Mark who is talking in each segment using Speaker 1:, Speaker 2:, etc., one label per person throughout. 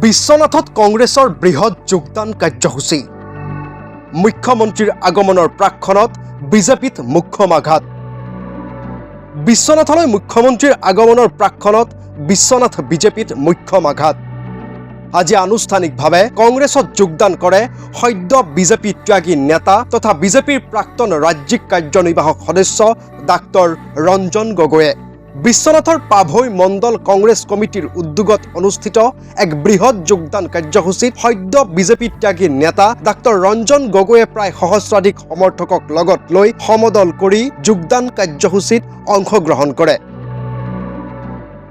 Speaker 1: বিশ্বনাথত কংগ্ৰেছৰ বৃহৎ যোগদান কাৰ্যসূচী মুখ্যমন্ত্ৰীৰ আগমনৰ প্ৰাক্ষণত বিজেপিত মুখ্যম আঘাত বিশ্বনাথলৈ মুখ্যমন্ত্ৰীৰ আগমনৰ প্ৰাক্ষণত বিশ্বনাথ বিজেপিত মুখ্যম আঘাত আজি আনুষ্ঠানিকভাৱে কংগ্ৰেছত যোগদান কৰে সদ্য বিজেপি ত্যাগী নেতা তথা বিজেপিৰ প্ৰাক্তন ৰাজ্যিক কাৰ্যনিৰ্বাহক সদস্য ডাক্তৰ ৰঞ্জন গগৈয়ে বিশ্বনাথৰ পাভৈ মণ্ডল কংগ্ৰেছ কমিটিৰ উদ্যোগত অনুষ্ঠিত এক বৃহৎ যোগদান কাৰ্যসূচীত সদ্য বিজেপি ত্যাগী নেতা ডাক্তৰ ৰঞ্জন গগৈয়ে প্ৰায় সহস্ৰাধিক সমৰ্থকক লগত লৈ সমদল কৰি যোগদান কাৰ্যসূচীত অংশগ্ৰহণ কৰে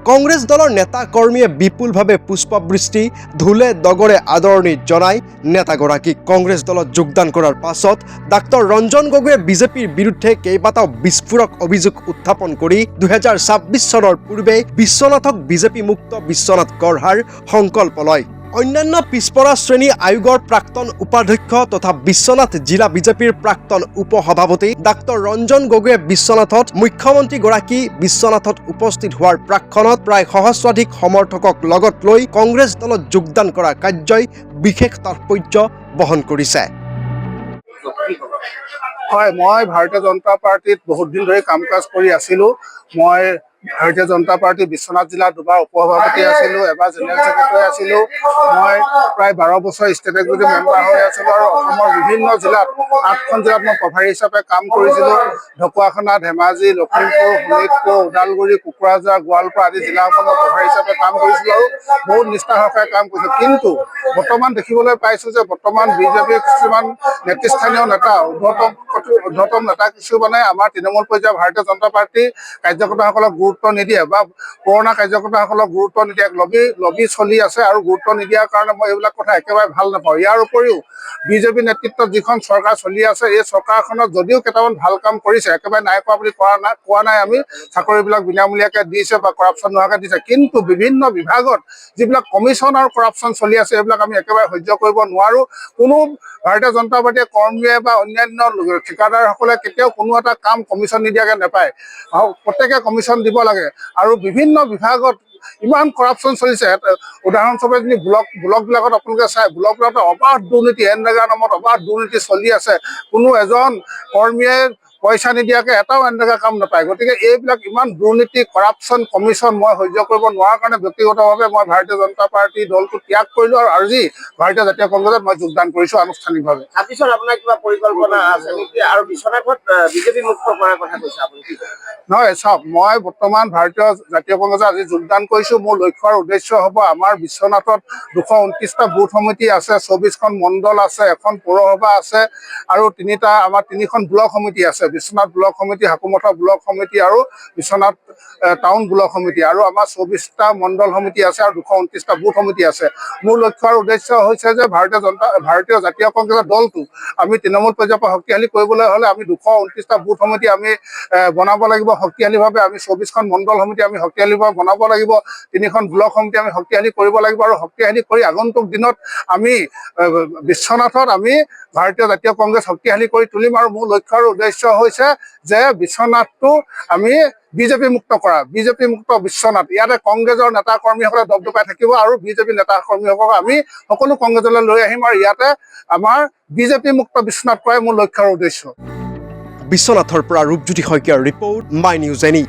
Speaker 1: কংগ্ৰেছ দলৰ নেতা কৰ্মীয়ে বিপুলভাৱে পুষ্পবৃষ্টি ধুলে দগৰে আদৰণি জনাই নেতাগৰাকীক কংগ্ৰেছ দলত যোগদান কৰাৰ পাছত ডাক্তৰ ৰঞ্জন গগৈয়ে বিজেপিৰ বিৰুদ্ধে কেইবাটাও বিস্ফোৰক অভিযোগ উত্থাপন কৰি 2026 চনৰ পূৰ্বে বিশ্বনাথক বিজেপি মুক্ত বিশ্বনাথ গঢ়াৰ সংকল্প লয় অন্যান্য পিছপৰা শ্ৰেণী আয়োগৰ প্ৰাক্তন উপাধ্যক্ষ তথা বিশ্বনাথ জিলা বিজেপিৰ প্ৰাক্তন উপসভাপতি ডাক্তৰ ৰঞ্জন গগৈয়ে বিশ্বনাথত মুখ্যমন্ত্ৰীগৰাকী বিশ্বনাথত উপস্থিত হোৱাৰ প্ৰাক্ষণত প্ৰায় সহস্ৰাধিক সমৰ্থকক লগত লৈ কংগ্ৰেছ দলত যোগদান কৰা কাৰ্যই বিশেষ তাৎপৰ্য বহন কৰিছে
Speaker 2: হয় মই ভাৰতীয় জনতা পাৰ্টিত বহুত দিন ধৰি কাম কাজ কৰি আছিলোঁ মই ভাৰতীয় জনতা পাৰ্টি বিশ্বনাথ জিলাৰ দুবাৰ উপসভাপতি আছিলোঁ এবাৰ জেনেৰেল ছেক্ৰেটাৰী আছিলোঁ মই প্ৰায় 12 বছৰ ষ্টেট এক্সিকিউটিভ মেম্বাৰ হৈ আছিলোঁ আৰু অসমৰ বিভিন্ন জিলাত 8খন জিলাত মই প্ৰভাৰী হিচাপে কাম কৰিছিলোঁ ঢকুৱাখানা ধেমাজি লখিমপুৰ শোণিতপুৰ ওদালগুৰি কোকৰাঝাৰ গোৱালপাৰা আদি জিলাসমূহত প্ৰভাৰী হিচাপে কাম কৰিছিলোঁ আৰু বহুত নিষ্ঠা সহকাৰে কাম কৰিছিলোঁ কিন্তু বৰ্তমান দেখিবলৈ পাইছোঁ যে বৰ্তমান বিজেপিৰ কিছুমান নেতৃস্থানীয় নেতা ঊৰ্ধ্বতম নেতা কিছুমানে আমাৰ তৃণমূল পৰ্যায়ৰ ভাৰতীয় জনতা পাৰ্টীৰ কাৰ্যকৰ্তাসকলক গুৰুত্ব নিদিয়ে বা পুৰণা কাৰ্যকৰ্তাসকলক গুৰুত্ব নিদিয়ে লবি চলি আছে আৰু গুৰুত্ব নিদিয়াৰ কাৰণে মই এইবিলাক কথা একেবাৰে ভাল নাপাওঁ ইয়াৰ উপৰিও বিজেপি নেতৃত্বত যিখন চৰকাৰ চলি আছে এই চৰকাৰখনত যদিও কেইটামান ভাল কাম কৰিছে একেবাৰে নাই কৰা বুলি কোৱা নাই আমি চাকৰিবিলাক বিনামূলীয়াকৈ দিছে বা কৰাপশ্যন নোহোৱাকৈ দিছে কিন্তু বিভিন্ন বিভাগত যিবিলাক কমিশ্যন আৰু কৰাপশ্যন চলি আছে এইবিলাক আমি একেবাৰে সহ্য কৰিব নোৱাৰোঁ কোনো ভাৰতীয় জনতা পাৰ্টীয়ে কৰ্মীয়ে বা অন্যান্য ঠিকাদাৰসকলে কেতিয়াও কোনো এটা কাম কমিশ্যন নিদিয়াকৈ নাপায় আৰু প্ৰত্যেকে কমিশ্যন দিব লাগে আৰু বিভিন্ন বিভাগত ইমান কৰাপশ্যন চলিছে উদাহৰণস্বৰূপে যদি ব্লকবিলাকত আপোনালোকে চাই ব্লকবিলাকত অবাধ দুৰ্নীতি এনৰেগা নামত অবাধ দুৰ্নীতি চলি আছে কোনো এজন কৰ্মীয়ে পইচা নিদিয়াকৈ এটাও এনৰেগা কাম নাপায় গতিকে এইবিলাক ইমান দুৰ্নীতি কৰাপশ্যন কমিশ্যন মই সহ্য কৰিব নোৱাৰাৰ কাৰণে ব্যক্তিগতভাৱে মই ভাৰতীয় জনতা পাৰ্টি দলটো ত্যাগ কৰিলোঁ আৰু আজি ভাৰতীয় জাতীয় কংগ্ৰেছত মই যোগদান কৰিছোঁ আনুষ্ঠানিকভাৱে
Speaker 3: তাৰপিছত আপোনাৰ কিবা পৰিকল্পনা আছে নেকি আৰু বিশ্বনাথত বিজেপি মুক্ত কৰাৰ কথা কৈছে আপুনি কি
Speaker 2: নহয় চাওক মই বৰ্তমান ভাৰতীয় জাতীয় কংগ্ৰেছত আজি যোগদান কৰিছোঁ মোৰ লক্ষ্য আৰু উদ্দেশ্য হ'ব আমাৰ বিশ্বনাথত 229টা বুথ সমিতি আছে 24খন মণ্ডল আছে এখন পৌৰসভা আছে আৰু আমাৰ 3খন ব্লক সমিতি আছে বিশ্বনাথ ব্লক সমিতি হাকুমঠা ব্লক সমিতি আৰু বিশ্বনাথ টাউন ব্লক সমিতি আৰু আমাৰ 24টা মণ্ডল সমিতি আছে আৰু 229টা বুথ সমিতি আছে মোৰ লক্ষ্য আৰু উদ্দেশ্য হৈছে যে ভাৰতীয় জাতীয় কংগ্ৰেছৰ দলটো আমি তৃণমূল পৰ্যায়ৰ পৰা শক্তিশালী কৰিবলৈ হ'লে আমি 229টা বুথ সমিতি আমি বনাব লাগিব শক্তিশালীভাৱে আমি 24খন মণ্ডল সমিতি আমি শক্তিশালীভাৱে বনাব লাগিব 3খন ব্লক সমিতি আমি শক্তিশালী কৰিব লাগিব আৰু শক্তিশালী কৰি আগন্তুক দিনত আমি বিশ্বনাথত আমি ভাৰতীয় জাতীয় কংগ্ৰেছ শক্তিশালী কৰি তুলিম আৰু মোৰ লক্ষ্য আৰু উদ্দেশ্য হৈছে যে বিশ্বনাথটো আমি বিজেপি মুক্ত কৰা বিজেপি মুক্ত বিশ্বনাথ ইয়াতে কংগ্ৰেছৰ নেতা কৰ্মীসকলে দপদপাই থাকিব আৰু বিজেপি নেতা কৰ্মীসকলক আমি সকলো কংগ্ৰেছলৈ লৈ আহিম আৰু ইয়াতে আমাৰ বিজেপি মুক্ত বিশ্বনাথ কৰাই মোৰ লক্ষ্য আৰু উদ্দেশ্য
Speaker 1: বিশ্বনাথৰ পৰা ৰূপজ্যোতি শইকীয়াৰ ৰিপৰ্ট মাই নিউজ এনি